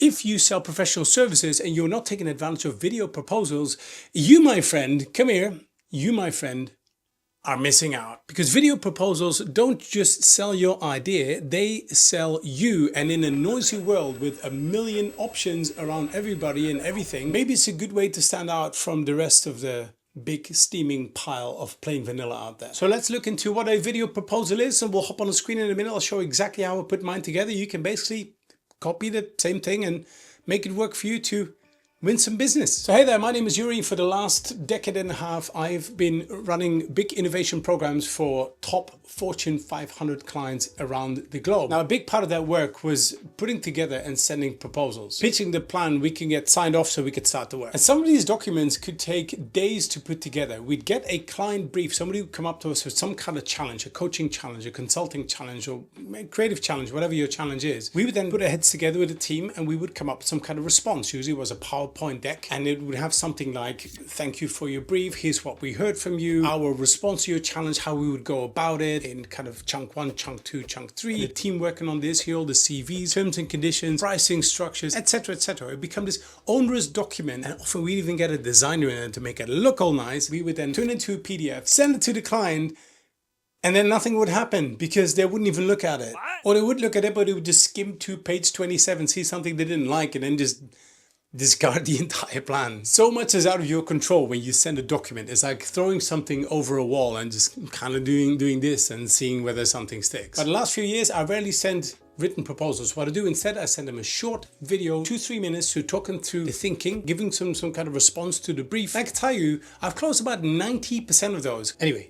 If you sell professional services and you're not taking advantage of video proposals, you, my friend, come here, you, my friend, are missing out. Because video proposals don't just sell your idea, they sell you. And in a noisy world with a million options around everybody and everything, maybe it's a good way to stand out from the rest of the big steaming pile of plain vanilla out there. So let's look into what a video proposal is, and we'll hop on the screen in a minute. I'll show exactly how I put mine together. You can basically copy the same thing and make it work for you to win some business. So hey there, my name is Yuri. For the last decade and a half, I've been running big innovation programs for top Fortune 500 clients around the globe. Now, a big part of that work was putting together and sending proposals, pitching the plan we can get signed off so we could start the work. And some of these documents could take days to put together. We'd get a client brief, somebody would come up to us with some kind of challenge, a coaching challenge, a consulting challenge, or a creative challenge, whatever your challenge is. We would then put our heads together with a team and we would come up with some kind of response. Usually it was a PowerPoint deck, and it would have something like, thank you for your brief, here's what we heard from you, our response to your challenge, how we would go about it in kind of chunk 1, chunk 2, chunk 3, the team working on this, here all the CVs, terms and conditions, pricing structures, etc., etc. It became this onerous document, and often we'd even get a designer in it to make it look all nice. We would then turn it into a PDF, send it to the client, and then nothing would happen because they wouldn't even look at it. Or they would look at it, but they would just skim to page 27, see something they didn't like, and then just discard the entire plan. So much is out of your control when you send a document. It's like throwing something over a wall and just kind of doing this and seeing whether something sticks. But the last few years, I rarely send written proposals. What I do instead, I send them a short video, 2-3 minutes, to talk them through the thinking, giving some kind of response to the brief. I can tell you, I've closed about 90% of those. Anyway,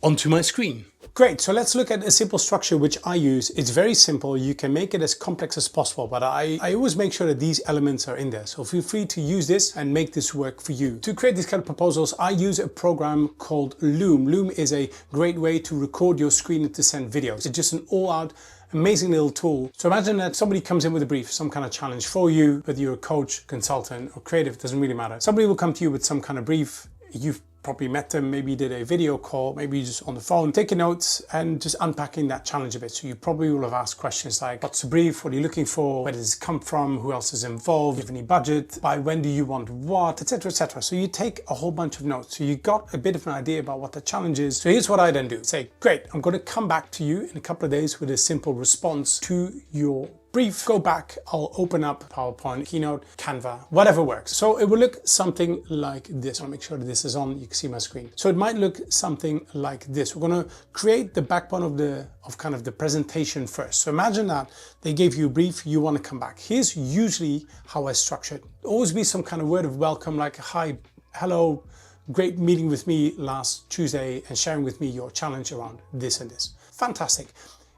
onto my screen. Great, so let's look at a simple structure which I use. It's very simple. You can make it as complex as possible, but I always make sure that these elements are in there. So feel free to use this and make this work for you. To create these kind of proposals, I use a program called Loom. Loom is a great way to record your screen and to send videos. It's just an all-out amazing little tool. So imagine that somebody comes in with a brief, some kind of challenge for you, whether you're a coach, consultant, or creative, it doesn't really matter. Somebody will come to you with some kind of brief. You've probably met them, maybe did a video call, maybe just on the phone, taking notes and just unpacking that challenge a bit. So you probably will have asked questions like, what's the brief? What are you looking for? Where does it come from? Who else is involved? Do you have any budget? By when do you want what? Etc, etc. So you take a whole bunch of notes. So you got a bit of an idea about what the challenge is. So here's what I then do. Say, great, I'm going to come back to you in a couple of days with a simple response to your brief. Go back, I'll open up PowerPoint, Keynote, Canva, whatever works. So it will look something like this. I'll make sure that this is on, you can see my screen. So it might look something like this. We're going to create the backbone of kind of the presentation first. So imagine that they gave you a brief, you want to come back. Here's usually how I structure it. Always be some kind of word of welcome, like, hi, hello, great meeting with me last Tuesday and sharing with me your challenge around this and this. Fantastic.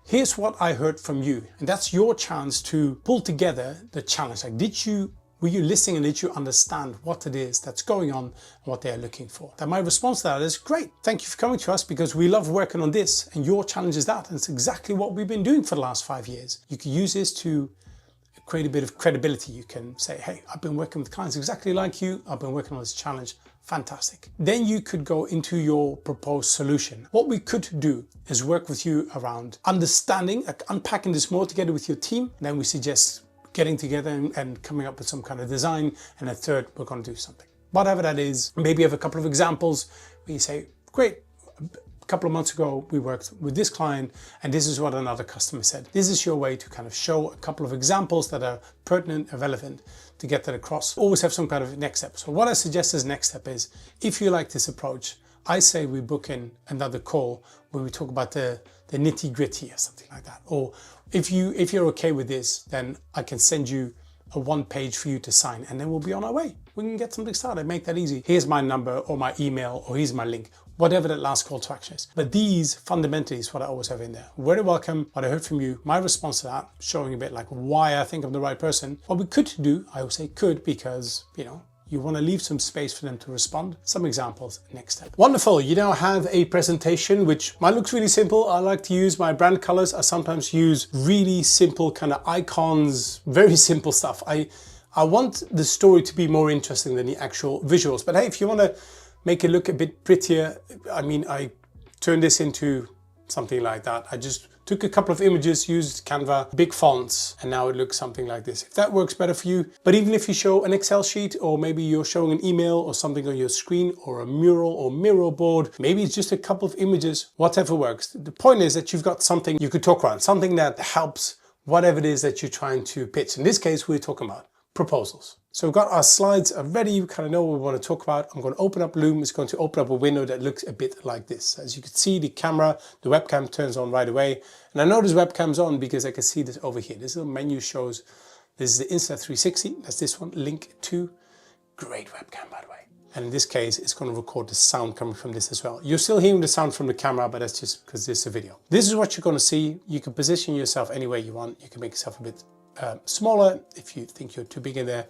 Here's what I heard from you, and that's your chance to pull together the challenge. Like, were you listening and did you understand what it is that's going on and what they are looking for? Then my response to that is, great, thank you for coming to us because we love working on this and your challenge is that. And it's exactly what we've been doing for the last 5 years. You can use this to create a bit of credibility. You can say, hey, I've been working with clients exactly like you. I've been working on this challenge. Fantastic. Then you could go into your proposed solution. What we could do is work with you around understanding, unpacking this more together with your team. Then we suggest getting together and coming up with some kind of design. And a third, we're going to do something. Whatever that is, maybe you have a couple of examples where you say, great, a couple of months ago, we worked with this client and this is what another customer said. This is your way to kind of show a couple of examples that are pertinent and relevant to get that across. Always have some kind of next step. So what I suggest as next step is, if you like this approach, I say we book in another call where we talk about the nitty gritty or something like that. Or if you're okay with this, then I can send you a 1-page for you to sign and then we'll be on our way. We can get something started, make that easy. Here's my number or my email or here's my link, whatever that last call to action is. But these fundamentally is what I always have in there. Very welcome, what I heard from you, my response to that, showing a bit like why I think I'm the right person. What we could do, I would say could, because, you know, you want to leave some space for them to respond. Some examples next step. Wonderful, you now have a presentation which might look really simple. I like to use my brand colors. I sometimes use really simple kind of icons, very simple stuff. I want the story to be more interesting than the actual visuals. But hey, if you want to make it look a bit prettier, I mean, I turn this into something like that. I just Took a couple of images, used Canva, big fonts, and now it looks something like this. If that works better for you, but even if you show an Excel sheet, or maybe you're showing an email or something on your screen, or a mural or miro board, maybe it's just a couple of images, whatever works. The point is that you've got something you could talk around, something that helps whatever it is that you're trying to pitch. In this case, we're talking about proposals. So we've got our slides ready, you kind of know what we want to talk about. I'm going to open up Loom. It's going to open up a window that looks a bit like this. As you can see, the camera, the webcam turns on right away. And I know this webcam's on because I can see this over here. This little menu shows, this is the Insta360, that's this one, link to. Great webcam, by the way. And in this case, it's going to record the sound coming from this as well. You're still hearing the sound from the camera, but that's just because this is a video. This is what you're going to see. You can position yourself any way you want. You can make yourself a bit smaller if you think you're too big in there.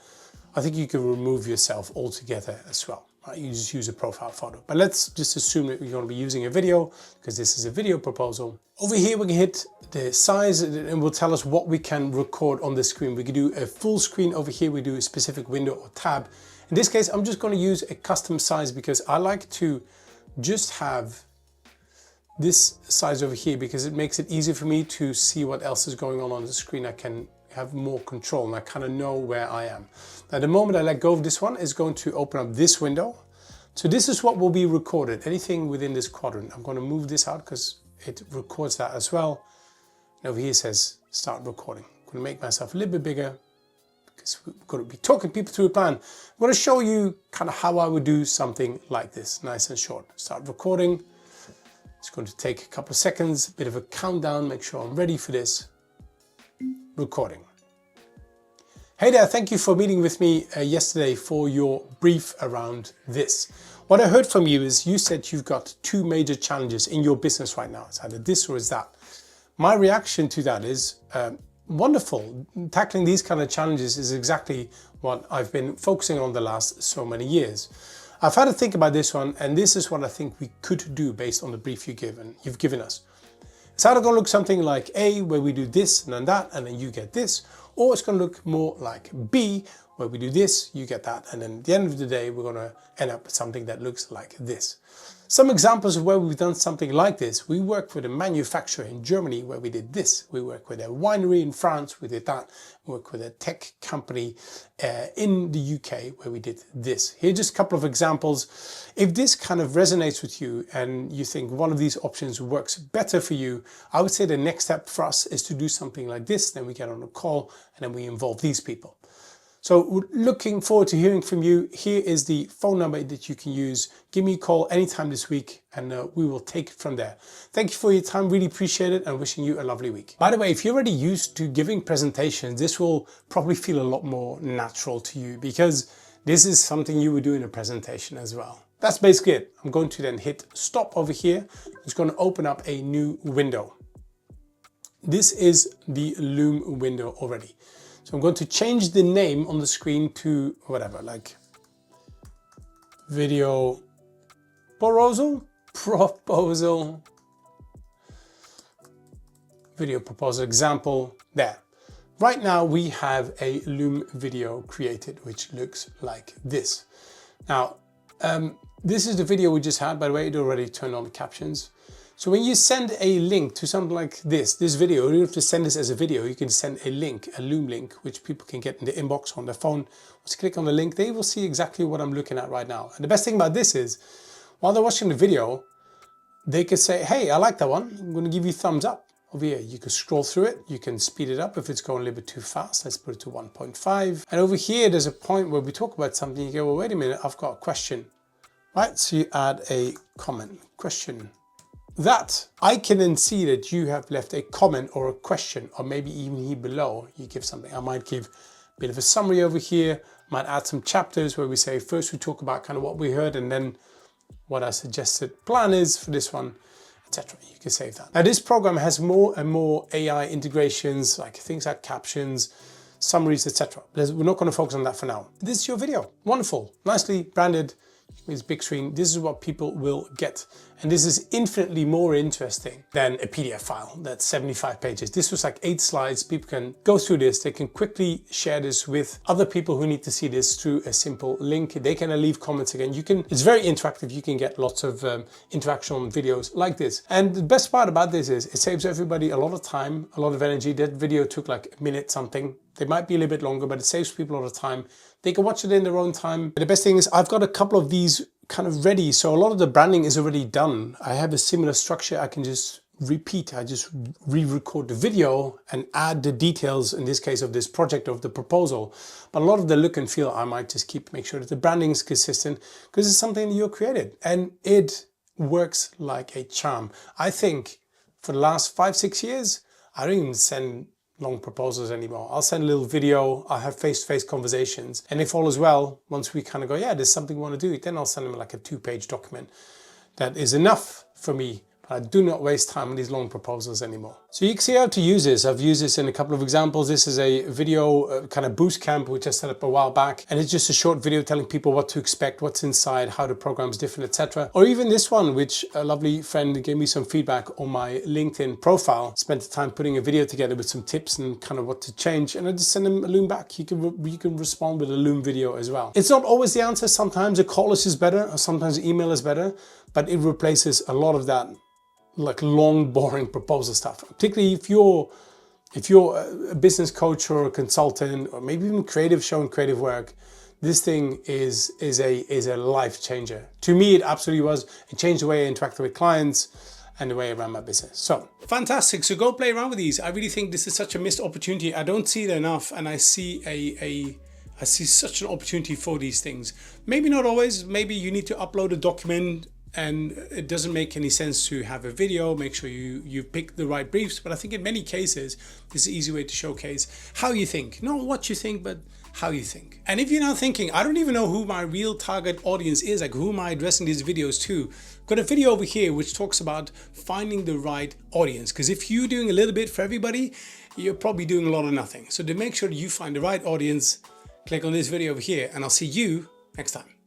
I think you can remove yourself altogether as well. Right? You just use a profile photo. But let's just assume that you're going to be using a video because this is a video proposal. Over here, we can hit the size and it will tell us what we can record on the screen. We can do a full screen over here. We do a specific window or tab. In this case, I'm just going to use a custom size because I like to just have this size over here because it makes it easier for me to see what else is going on the screen. I can have more control and I kind of know where I am. Now, the moment I let go of this one, it's going to open up this window. So this is what will be recorded, anything within this quadrant. I'm going to move this out because it records that as well. And over here it says start recording. I'm going to make myself a little bit bigger because we're going to be talking people through a plan. I'm going to show you kind of how I would do something like this, nice and short. Start recording. It's going to take a couple of seconds, a bit of a countdown, make sure I'm ready for this. Recording. Hey there, thank you for meeting with me yesterday for your brief around this. What I heard from you is you said you've got two major challenges in your business right now. It's either this or it's that. My reaction to that is wonderful. Tackling these kind of challenges is exactly what I've been focusing on the last so many years. I've had to think about this one, and this is what I think we could do based on the brief you've given us. It's either going to look something like A, where we do this and then that, and then you get this, or it's going to look more like B, where we do this, you get that, and then at the end of the day, we're going to end up with something that looks like this. Some examples of where we've done something like this. We worked with a manufacturer in Germany where we did this. We worked with a winery in France, we did that. We worked with a tech company in the UK where we did this. Here are just a couple of examples. If this kind of resonates with you and you think one of these options works better for you, I would say the next step for us is to do something like this. Then we get on a call and then we involve these people. So looking forward to hearing from you. Here is the phone number that you can use. Give me a call anytime this week and we will take it from there. Thank you for your time. Really appreciate it and wishing you a lovely week. By the way, if you're already used to giving presentations, this will probably feel a lot more natural to you because this is something you would do in a presentation as well. That's basically it. I'm going to then hit stop over here. It's going to open up a new window. This is the Loom window already. So I'm going to change the name on the screen to whatever, like video proposal, video proposal example there. Right now we have a Loom video created, which looks like this. Now, this is the video we just had, by the way, it already turned on the captions. So when you send a link to something like this video, you don't have to send this as a video, you can send a link, a Loom link, which people can get in the inbox on their phone. Once you click on the link, they will see exactly what I'm looking at right now. And the best thing about this is, while they're watching the video, they can say, hey, I like that one, I'm going to give you a thumbs up. Over here, you can scroll through it, you can speed it up if it's going a little bit too fast. Let's put it to 1.5. And over here, there's a point where we talk about something, you go, well, wait a minute, I've got a question. Right, so you add a comment, question. That I can then see that you have left a comment or a question, or maybe even here below you give something. I might give a bit of a summary over here, might add some chapters where we say first we talk about kind of what we heard and then what our suggested plan is for this one, etc. You can save that. Now this program has more and more AI integrations, like things like captions, summaries, etc. We're not going to focus on that for now. This is your video. Wonderful, nicely branded. This big screen, this is what people will get. And this is infinitely more interesting than a PDF file that's 75 pages. This was like 8 slides. People can go through this. They can quickly share this with other people who need to see this through a simple link. They can leave comments again. It's very interactive. You can get lots of interaction on videos like this. And the best part about this is it saves everybody a lot of time, a lot of energy. That video took like a minute something. They might be a little bit longer, but it saves people a lot of time. They can watch it in their own time. But the best thing is I've got a couple of these kind of ready. So a lot of the branding is already done. I have a similar structure. I can just repeat. I just re-record the video and add the details, in this case of this project, of the proposal. But a lot of the look and feel I might just make sure that the branding is consistent, because it's something that you created and it works like a charm. I think for the last 5-6 years, I don't even send long proposals anymore. I'll send a little video, I'll have face-to-face conversations. And if all is well, once we kind of go, yeah, there's something we want to do, then I'll send them like a 2-page document. That is enough for me. I do not waste time on these long proposals anymore. So you can see how to use this. I've used this in a couple of examples. This is a video kind of boost camp which I set up a while back, and it's just a short video telling people what to expect, what's inside, how the program's different, etc. Or even this one, which a lovely friend gave me some feedback on my LinkedIn profile. Spent the time putting a video together with some tips and kind of what to change, and I just send him a Loom back. You can respond with a Loom video as well. It's not always the answer. Sometimes a call is better, or sometimes email is better, but it replaces a lot of that like long, boring proposal stuff. Particularly if you're a business coach or a consultant, or maybe even creative, showing creative work, this thing is a life changer. To me, it absolutely was. It changed the way I interacted with clients and the way I ran my business. So fantastic. So go play around with these. I really think this is such a missed opportunity. I don't see it enough, and I see I see such an opportunity for these things. Maybe not always. Maybe you need to upload a document and it doesn't make any sense to have a video. Make sure you pick the right briefs. But I think in many cases, this is an easy way to showcase how you think. Not what you think, but how you think. And if you're now thinking, I don't even know who my real target audience is, like who am I addressing these videos to? I've got a video over here which talks about finding the right audience. Because if you're doing a little bit for everybody, you're probably doing a lot of nothing. So to make sure that you find the right audience, click on this video over here, and I'll see you next time.